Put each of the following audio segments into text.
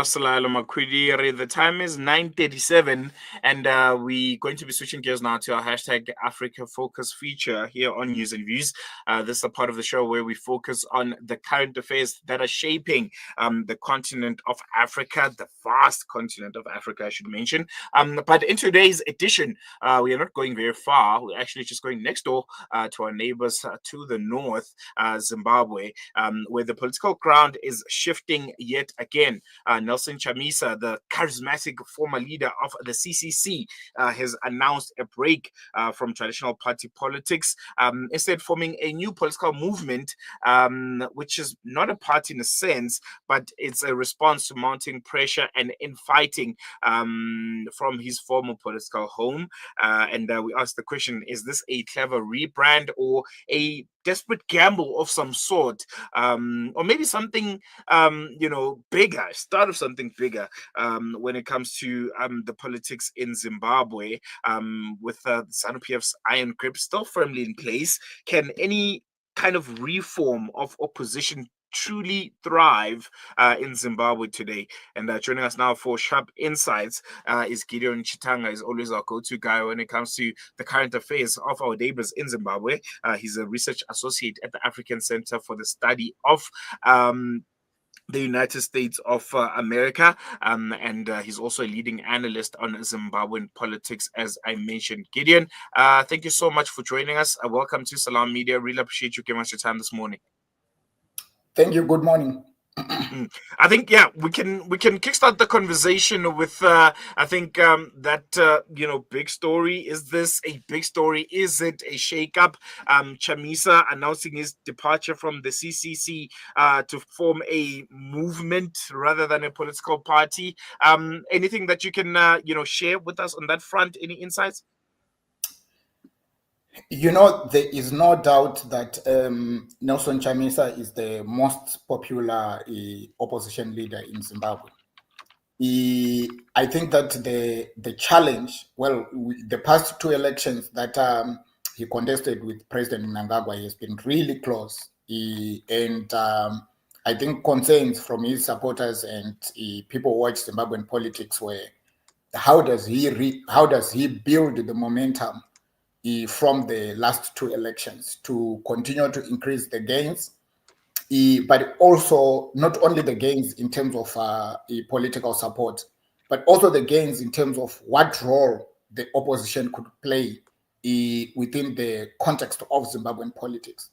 Salalo Makwidiri. The time is 9:37, and we're going to be switching gears now to our hashtag Africa Focus feature here on News and Views. This is a part of the show where we focus on the current affairs that are shaping the continent of Africa, the vast continent of Africa, I should mention. But in today's edition, we are not going very far. We're actually just going next door to our neighbors to the north, Zimbabwe, where the political ground is shifting yet again. Nelson Chamisa, the charismatic former leader of the CCC, has announced a break from traditional party politics, instead forming a new political movement, which is not a party in a sense, but it's a response to mounting pressure and infighting from his former political home. And we asked the question, is this a clever rebrand or a desperate gamble of some sort, or maybe something bigger, start of something bigger, when it comes to the politics in Zimbabwe, with ZANU-PF's iron grip still firmly in place. Can any kind of reform of opposition truly thrive in Zimbabwe today? And joining us now for sharp insights is Gideon. Chitanga is always our go-to guy when it comes to the current affairs of our neighbors in Zimbabwe. He's a research associate at the African Center for the Study of the United States of America, and he's also a leading analyst on Zimbabwean politics, as I mentioned. Gideon, thank you so much for joining us. Welcome to Salam Media. Really appreciate you giving us your time this morning. Thank you. Good morning. I think we can kickstart the conversation with I think that big story. Is this a big story? Is it a shakeup? Chamisa announcing his departure from the CCC to form a movement rather than a political party. Anything that you can share with us on that front? Any insights? There is no doubt that Nelson Chamisa is the most popular opposition leader in Zimbabwe. I think that the challenge, the past two elections that he contested with President Mnangagwa has been really close. And I think concerns from his supporters and people who watch Zimbabwean politics were, how does he build the momentum from the last two elections to continue to increase the gains, but also not only the gains in terms of political support, but also the gains in terms of what role the opposition could play within the context of Zimbabwean politics.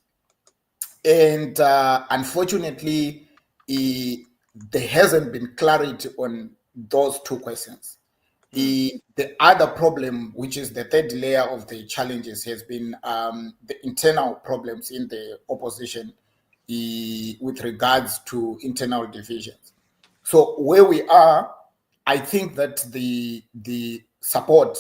And unfortunately, there hasn't been clarity on those two questions. The other problem, which is the third layer of the challenges, has been the internal problems in the opposition with regards to internal divisions. So where we are, I think that the support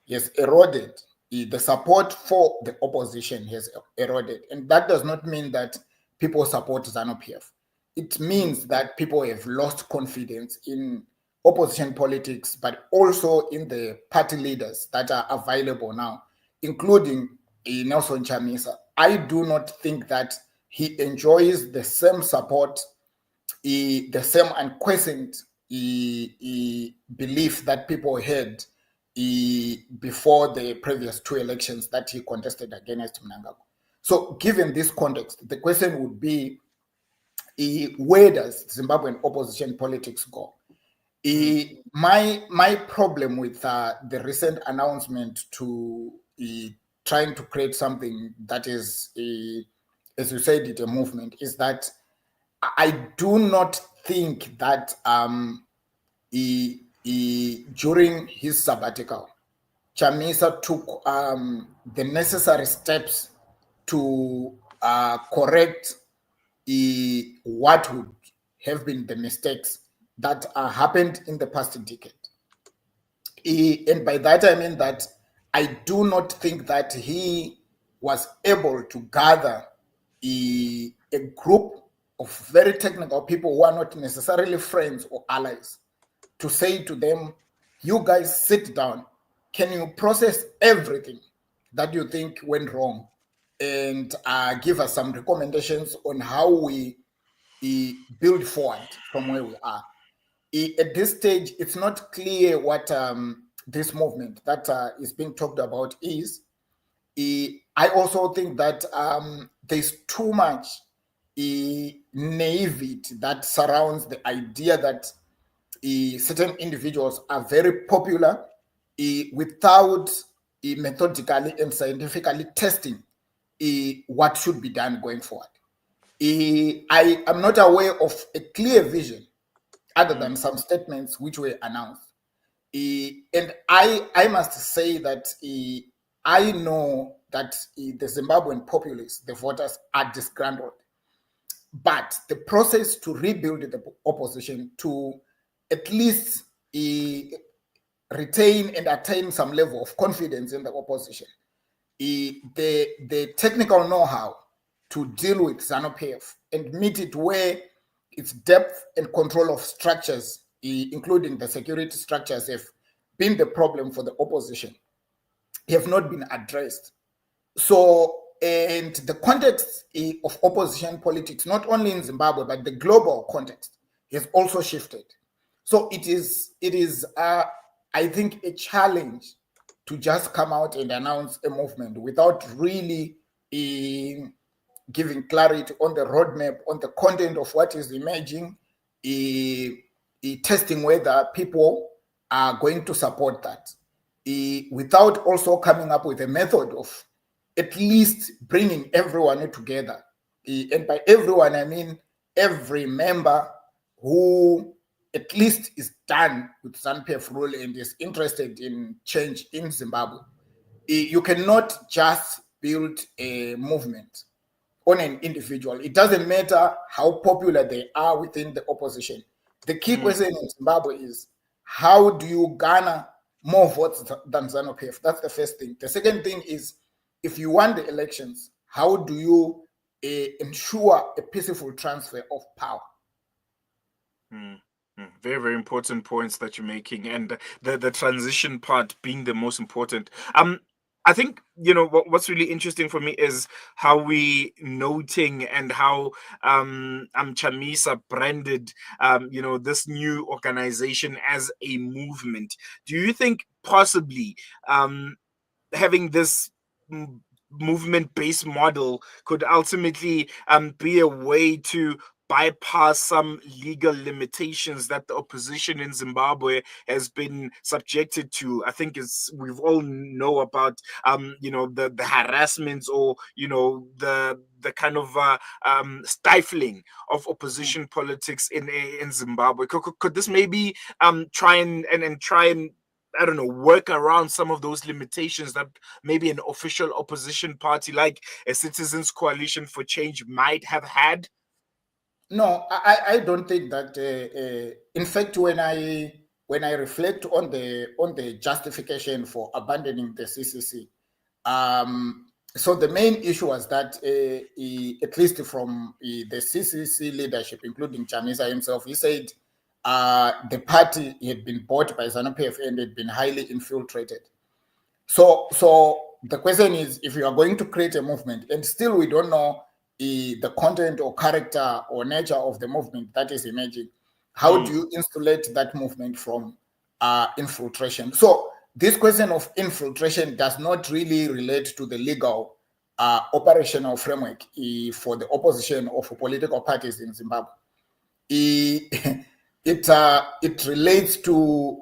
has eroded. The support for the opposition has eroded. And that does not mean that people support ZANU-PF. It means that people have lost confidence in opposition politics, but also in the party leaders that are available now, including Nelson Chamisa. I do not think that he enjoys the same support, the same unquestioned belief that people had before the previous two elections that he contested against Mnangagwa. So given this context, the question would be, where does Zimbabwean opposition politics go? My problem with the recent announcement to trying to create something that is, as you said, it a movement, is that I do not think that during his sabbatical, Chamisa took the necessary steps to correct what would have been the mistakes that happened in the past decade. And by that I mean that I do not think that he was able to gather a group of very technical people who are not necessarily friends or allies to say to them, you guys sit down, can you process everything that you think went wrong and give us some recommendations on how we build forward from where we are. At this stage, it's not clear what this movement that is being talked about is. I also think that there's too much naivety that surrounds the idea that certain individuals are very popular without methodically and scientifically testing what should be done going forward. I am not aware of a clear vision other than some statements which were announced. And I must say that I know that the Zimbabwean populace, the voters, are disgruntled. But the process to rebuild the opposition, to at least retain and attain some level of confidence in the opposition, the technical know-how to deal with ZANU-PF and meet it where its depth and control of structures, including the security structures, have been the problem for the opposition, have not been addressed. So, and the context of opposition politics, not only in Zimbabwe, but the global context, has also shifted. So it is, I think, a challenge to just come out and announce a movement without really giving clarity on the roadmap, on the content of what is emerging, testing whether people are going to support that, without also coming up with a method of at least bringing everyone together. And by everyone, I mean every member who at least is done with ZANU-PF rule and is interested in change in Zimbabwe. You cannot just build a movement on an individual. It doesn't matter how popular they are within the opposition. The key question in Zimbabwe is, how do you garner more votes than ZANU-PF? That's the first thing. The second thing is, if you won the elections, how do you ensure a peaceful transfer of power? Very, very important points that you're making, and the transition part being the most important. I think, what's really interesting for me is how we noting and how Chamisa branded this new organization as a movement. Do you think possibly having this movement-based model could ultimately be a way to bypass some legal limitations that the opposition in Zimbabwe has been subjected to? I think we've all know about the harassments, or the kind of stifling of opposition politics in Zimbabwe. Could this maybe try and I don't know, work around some of those limitations that maybe an official opposition party like a Citizens Coalition for Change might have had? No, I don't think that. In fact, when I reflect on the justification for abandoning the CCC, so the main issue was that, at least from the CCC leadership, including Chamisa himself, he said the party had been bought by ZANU-PF and had been highly infiltrated. So the question is, if you are going to create a movement, and still we don't know the content or character or nature of the movement that is emerging, how do you insulate that movement from infiltration? So this question of infiltration does not really relate to the legal operational framework for the opposition or for political parties in Zimbabwe. It relates to,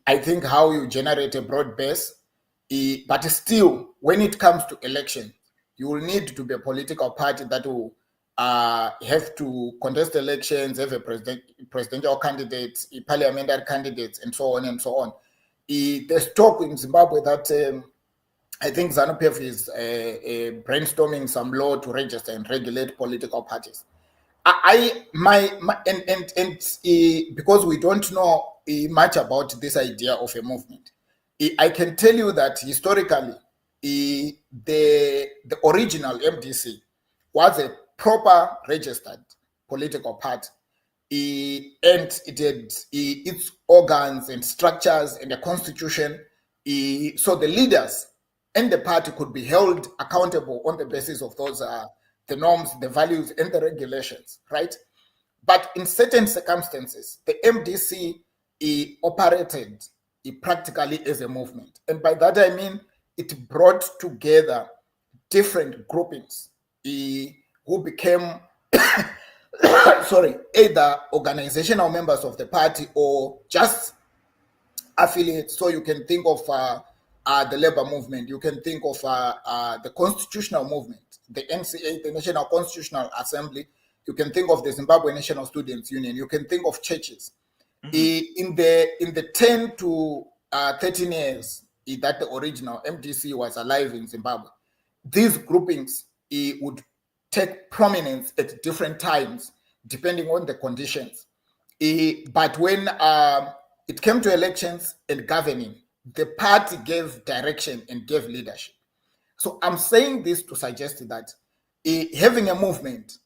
I think, how you generate a broad base, but still, when it comes to election, you will need to be a political party that will have to contest elections, have a presidential candidate, parliamentary candidates, and so on and so on. There's talk in Zimbabwe that I think ZANU-PF is brainstorming some law to register and regulate political parties. Because we don't know much about this idea of a movement, I can tell you that historically, the original MDC was a proper registered political party, and it had its organs and structures and a constitution, so the leaders and the party could be held accountable on the basis of those the norms, the values, and the regulations, right? But in certain circumstances, the MDC operated practically as a movement. And by that I mean it brought together different groupings who became either organizational members of the party or just affiliates. So you can think of the labor movement, you can think of the constitutional movement, the NCA, the National Constitutional Assembly, you can think of the Zimbabwe National Students Union, you can think of churches. In the 10 to 13 years that the original MDC was alive in Zimbabwe, these groupings would take prominence at different times depending on the conditions. But when it came to elections and governing, the party gave direction and gave leadership. So I'm saying this to suggest that having a movement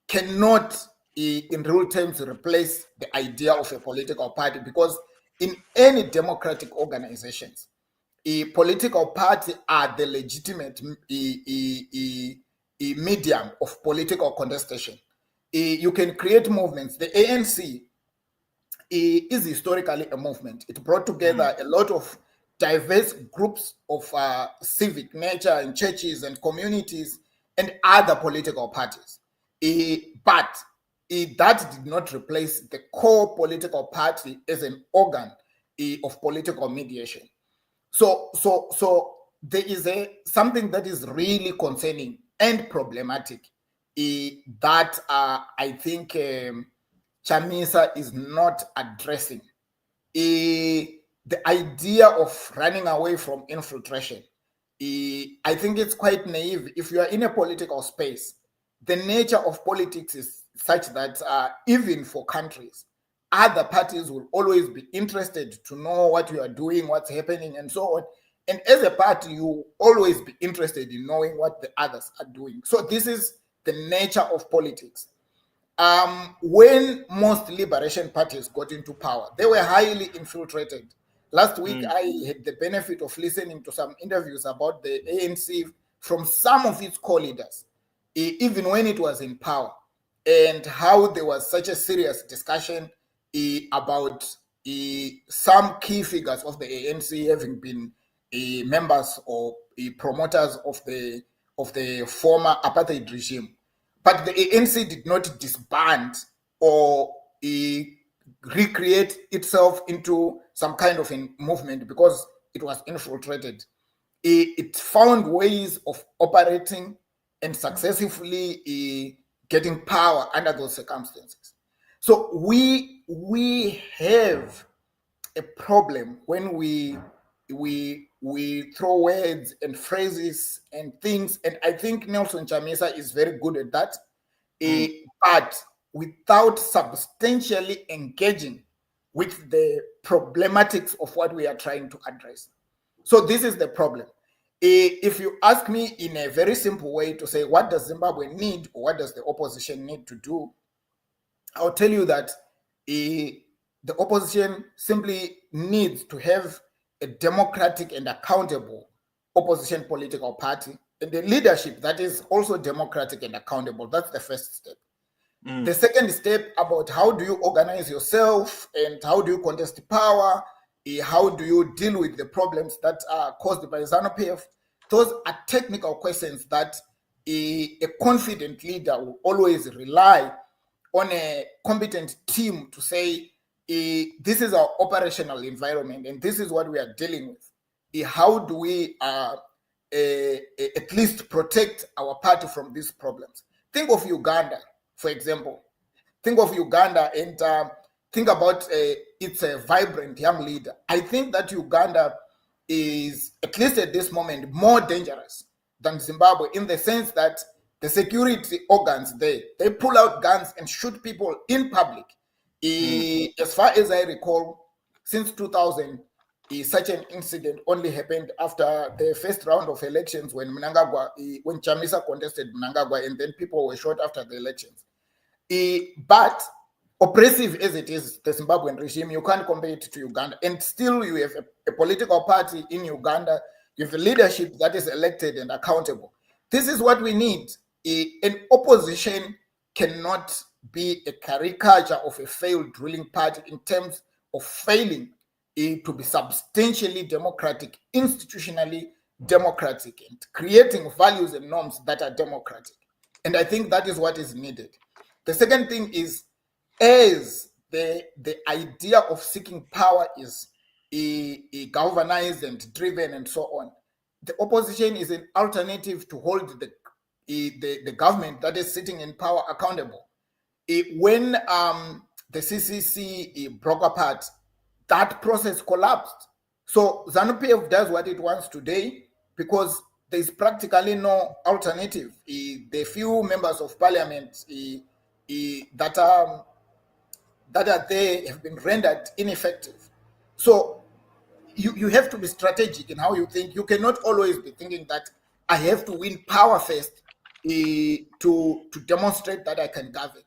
cannot in real terms replace the idea of a political party, because in any democratic organizations, a political party are the legitimate medium of political contestation. You can create movements. The ANC is historically a movement. It brought together a lot of diverse groups of civic nature and churches and communities and other political parties. But that did not replace the core political party as an organ of political mediation. So there is something that is really concerning and problematic that I think Chamisa is not addressing. The idea of running away from infiltration, I think it's quite naive. If you are in a political space, the nature of politics is such that even for countries, other parties will always be interested to know what you are doing, what's happening, and so on. And as a party, you always be interested in knowing what the others are doing. So this is the nature of politics. When most liberation parties got into power, they were highly infiltrated. Last week, I had the benefit of listening to some interviews about the ANC from some of its co-leaders, even when it was in power, and how there was such a serious discussion about some key figures of the ANC having been members or promoters of the former apartheid regime. But the ANC did not disband or recreate itself into some kind of a movement because it was infiltrated. It found ways of operating and successfully getting power under those circumstances. So we have a problem when we throw words and phrases and things, and I think Nelson Chamisa is very good at that, but without substantially engaging with the problematics of what we are trying to address. So this is the problem. If you ask me in a very simple way to say, what does Zimbabwe need or what does the opposition need to do, I'll tell you that the opposition simply needs to have a democratic and accountable opposition political party, and the leadership that is also democratic and accountable. That's the first step. The second step about how do you organize yourself and how do you contest power, how do you deal with the problems that are caused by ZANU-PF, those are technical questions that a confident leader will always rely on a competent team to say, this is our operational environment and this is what we are dealing with. How do we at least protect our party from these problems? Think of Uganda, for example. Think of Uganda and think about its a vibrant young leader. I think that Uganda is, at least at this moment, more dangerous than Zimbabwe in the sense that the security organs there, they pull out guns and shoot people in public. As far as I recall, since 2000, such an incident only happened after the first round of elections when when Chamisa contested Mnangagwa, and then people were shot after the elections. But oppressive as it is, the Zimbabwean regime, you can't compare it to Uganda. And still you have a political party in Uganda, you have a leadership that is elected and accountable. This is what we need, an opposition cannot be a caricature of a failed ruling party in terms of failing to be substantially democratic, institutionally democratic, and creating values and norms that are democratic. And I think that is what is needed. The second thing is, as the idea of seeking power is galvanized and driven and so on, the opposition is an alternative to hold the government that is sitting in power accountable. When the CCC broke apart, that process collapsed. So ZANU-PF does what it wants today because there's practically no alternative. The few members of parliament that are there have been rendered ineffective. So you have to be strategic in how you think. You cannot always be thinking that I have to win power first to demonstrate that I can govern.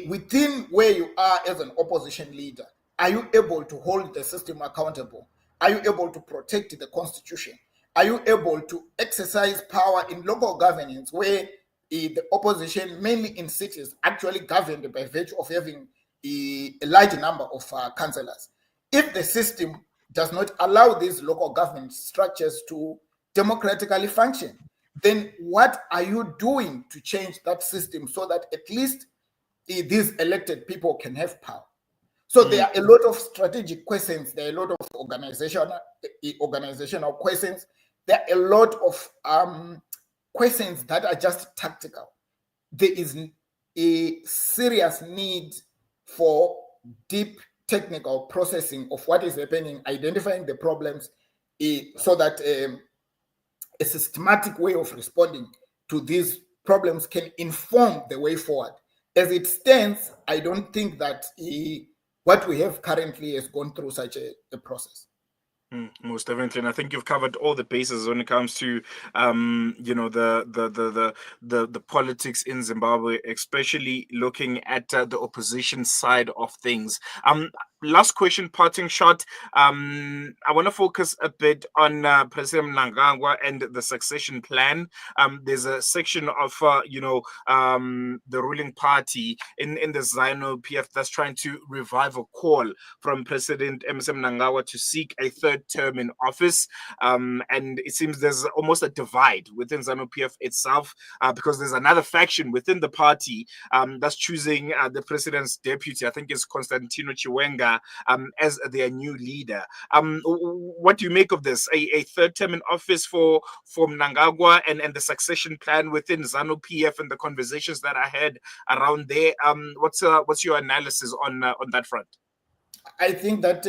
Within where you are as an opposition leader, are you able to hold the system accountable? Are you able to protect the constitution? Are you able to exercise power in local governance where the opposition, mainly in cities, actually governed by virtue of having a large number of councillors? If the system does not allow these local government structures to democratically function, then what are you doing to change that system so that at least these elected people can have power? So there are a lot of strategic questions. There are a lot of organizational questions. There are a lot of questions that are just tactical. There is a serious need for deep technical processing of what is happening, identifying the problems, so that a systematic way of responding to these problems can inform the way forward. As it stands, I don't think that what we have currently has gone through such a process. Most definitely, and I think you've covered all the bases when it comes to, the politics in Zimbabwe, especially looking at the opposition side of things. Last question, parting shot. I want to focus a bit on President Mnangagwa and the succession plan. There's a section of, the ruling party in the ZANU-PF that's trying to revive a call from President Emmerson Mnangagwa to seek a third term in office. And it seems there's almost a divide within ZANU-PF itself because there's another faction within the party that's choosing the president's deputy. I think it's Constantino Chiwenga as their new leader. What do you make of this? A third term in office for Mnangagwa and the succession plan within ZANU-PF and the conversations that I had around there. What's your analysis on that front? I think that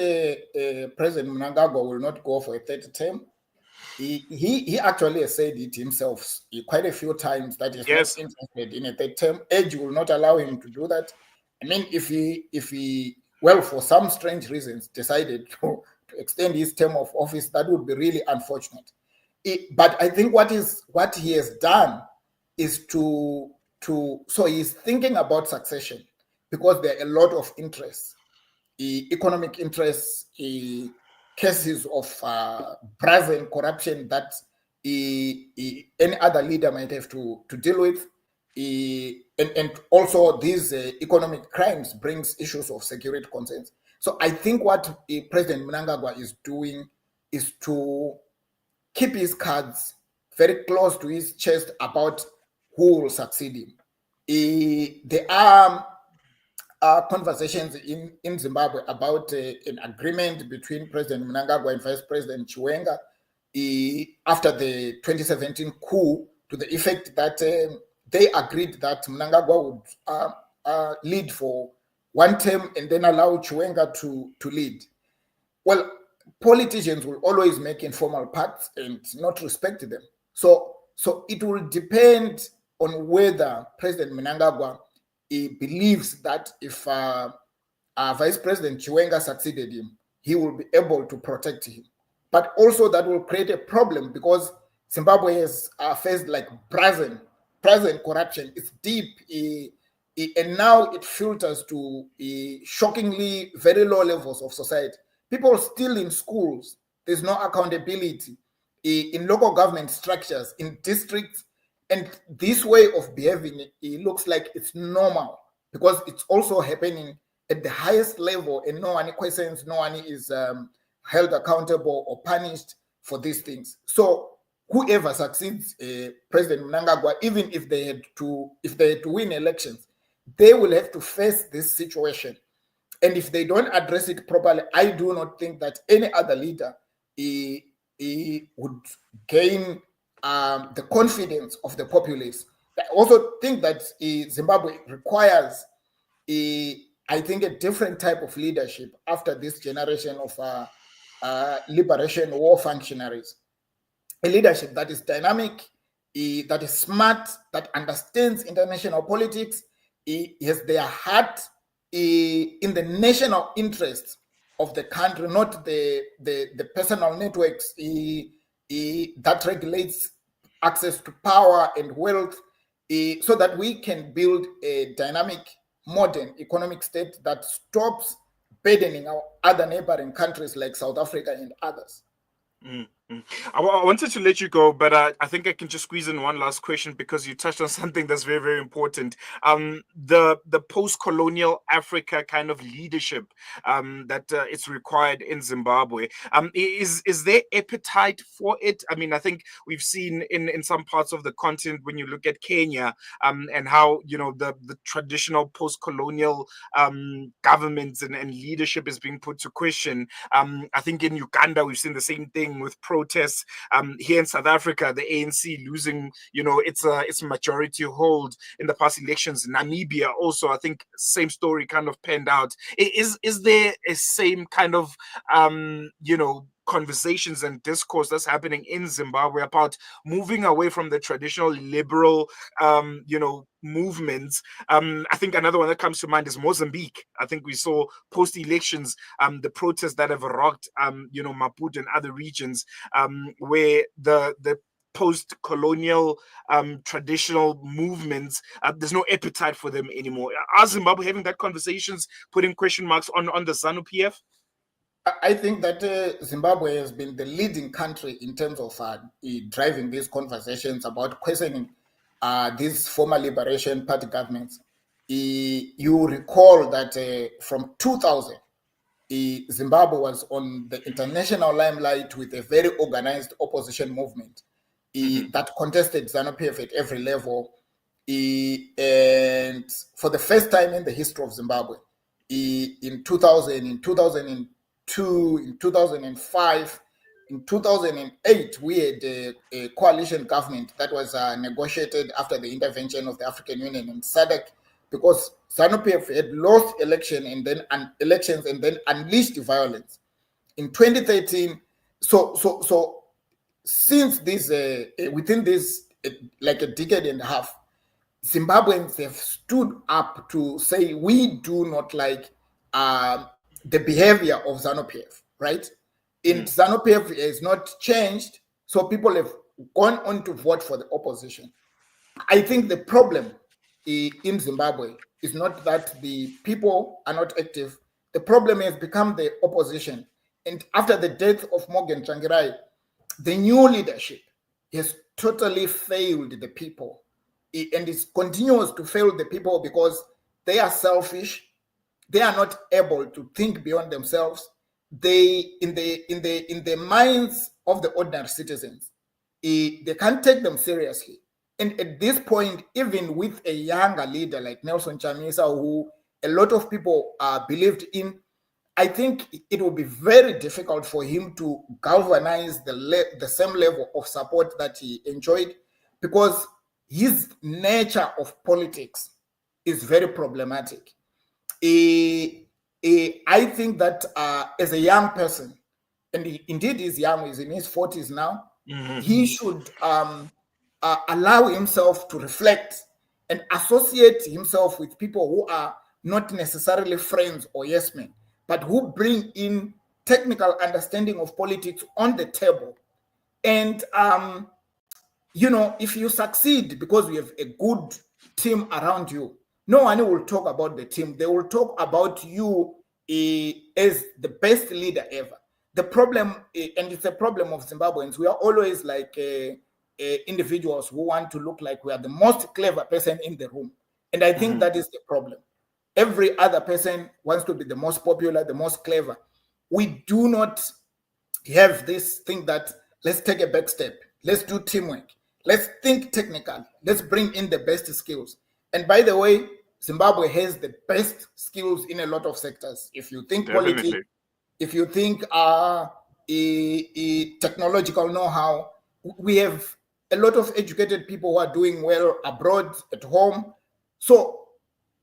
President Mnangagwa will not go for a third term. He actually has said it himself quite a few times that he's not interested in a third term. Age will not allow him to do that. I mean, if he well, for some strange reasons, decided to extend his term of office, that would be really unfortunate. But I think what he has done is so he's thinking about succession because there are a lot of interests, economic interests, cases of brazen corruption that any other leader might have to deal with. And also these economic crimes brings issues of security concerns. So I think what President Mnangagwa is doing is to keep his cards very close to his chest about who will succeed him. There are conversations in Zimbabwe about an agreement between President Mnangagwa and Vice President Chiwenga after the 2017 coup, to the effect that they agreed that Mnangagwa would lead for one term and then allow Chiwenga to lead. Well, politicians will always make informal pacts and not respect them. So it will depend on whether President Mnangagwa believes that if Vice President Chiwenga succeeded him, he will be able to protect him. But also that will create a problem because Zimbabwe has faced like brazen corruption. It's deep, and now it filters to shockingly very low levels of society. People still in schools, there's no accountability. In local government structures, in districts, And this way of behaving, it looks like it's normal because it's also happening at the highest level, and no one questions, no one is held accountable or punished for these things. So whoever succeeds President Mnangagwa, even if they had to win elections, they will have to face this situation. And if they don't address it properly, I do not think that any other leader he would gain the confidence of the populace. I also think that Zimbabwe requires I think a different type of leadership after this generation of liberation war functionaries. A leadership that is dynamic, that is smart, that understands international politics, has their heart in the national interests of the country, not the personal networks that regulates access to power and wealth, so that we can build a dynamic, modern economic state that stops burdening our other neighboring countries like South Africa and others. Mm-hmm. I wanted to let you go, but I think I can just squeeze in one last question because you touched on something that's very, very important. The post-colonial Africa kind of leadership that it's required in Zimbabwe. Is there appetite for it? I mean, I think we've seen in some parts of the continent when you look at Kenya and how the traditional post-colonial governments and leadership is being put to question. I think in Uganda we've seen the same thing with protests. Here in South Africa, the ANC losing, its majority hold in the past elections. Namibia also, I think, same story kind of panned out. Is there a same kind of, conversations and discourse that's happening in Zimbabwe about moving away from the traditional liberal, movements? I think another one that comes to mind is Mozambique. I think we saw post-elections the protests that have rocked, Maputo and other regions, where the post-colonial traditional movements, there's no appetite for them anymore. Are Zimbabwe having that conversations, putting question marks on the ZANU-PF? I think that Zimbabwe has been the leading country in terms of driving these conversations about questioning these former Liberation Party governments. You recall that from 2000, Zimbabwe was on the international limelight with a very organized opposition movement that contested ZANU-PF at every level. And for the first time in the history of Zimbabwe, in 2000, in 2002, in 2005, in 2008, we had a coalition government that was negotiated after the intervention of the African Union and SADC, because ZANU-PF had lost elections and then unleashed violence. In 2013, so since this, within this, like a decade and a half, Zimbabweans have stood up to say we do not like the behavior of ZANU-PF, right? And ZANU-PF has not changed, so people have gone on to vote for the opposition. I think the problem in Zimbabwe is not that the people are not active. The problem has become the opposition. And after the death of Morgan Tsvangirai, the new leadership has totally failed the people. And it continues to fail the people because they are selfish. They are not able to think beyond themselves. They, in the minds of the ordinary citizens, they can't take them seriously. And at this point, even with a younger leader like Nelson Chamisa, who a lot of people believed in, I think it will be very difficult for him to galvanize the same level of support that he enjoyed, because his nature of politics is very problematic. I think that as a young person, and indeed he's young, he's in his 40s now, he should allow himself to reflect and associate himself with people who are not necessarily friends or yes men, but who bring in technical understanding of politics on the table. And, if you succeed because you have a good team around you, no one will talk about the team. They will talk about you as the best leader ever. The problem, and it's a problem of Zimbabweans, we are always like individuals who want to look like we are the most clever person in the room. And I think that is the problem. Every other person wants to be the most popular, the most clever. We do not have this thing that let's take a back step, let's do teamwork, let's think technical, let's bring in the best skills. And by the way, Zimbabwe has the best skills in a lot of sectors. If you think politics, if you think technological know-how, we have a lot of educated people who are doing well abroad, at home. So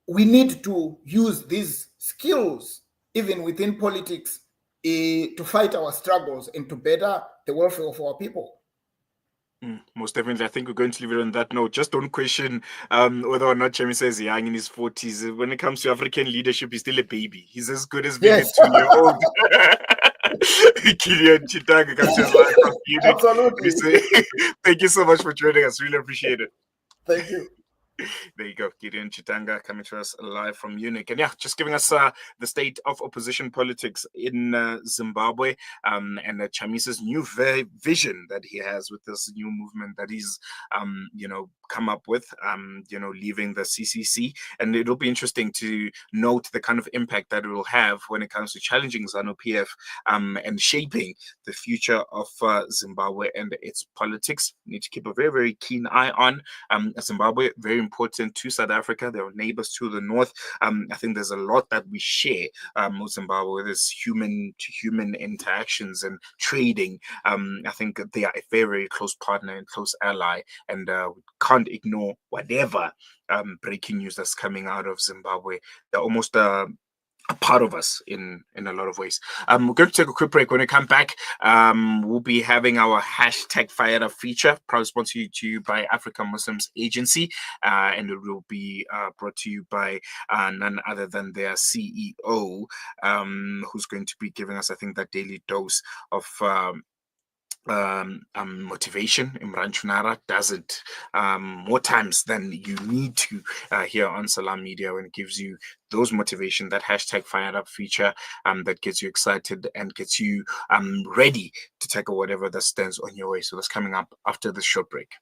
we need to use these skills, even within politics, to fight our struggles and to better the welfare of our people. Most definitely. I think we're going to leave it on that note. Just don't question whether or not Chamisa is young in his 40s. When it comes to African leadership, he's still a baby. He's as good as being a 2-year-old. Gideon Chitanga comes to us live from Munich. Absolutely. Thank you so much for joining us. Really appreciate it. Thank you. There you go, Gideon Chitanga coming to us live from Munich. And yeah, just giving us the state of opposition politics in Zimbabwe and Chamisa's new vision that he has with this new movement that he's, come up with, leaving the CCC. And it'll be interesting to note the kind of impact that it will have when it comes to challenging ZANU-PF and shaping the future of Zimbabwe and its politics. We need to keep a very, very keen eye on Zimbabwe, very important to South Africa. They are neighbors to the north. I think there's a lot that we share with Zimbabwe. There's human-to-human interactions and trading. I think they are a very, very close partner and close ally, and we can't ignore whatever breaking news that's coming out of Zimbabwe. They're almost a part of us in a lot of ways. We're going to take a quick break. When we come back, we'll be having our hashtag Fired Up feature, proudly sponsored to you by African Muslims Agency, and it will be brought to you by none other than their CEO, who's going to be giving us, I think, that daily dose of motivation. Imran Chunara does it more times than you need to here on Salam Media, when it gives you those motivation, that hashtag Fired Up feature that gets you excited and gets you ready to tackle whatever that stands on your way. So that's coming up after this short break.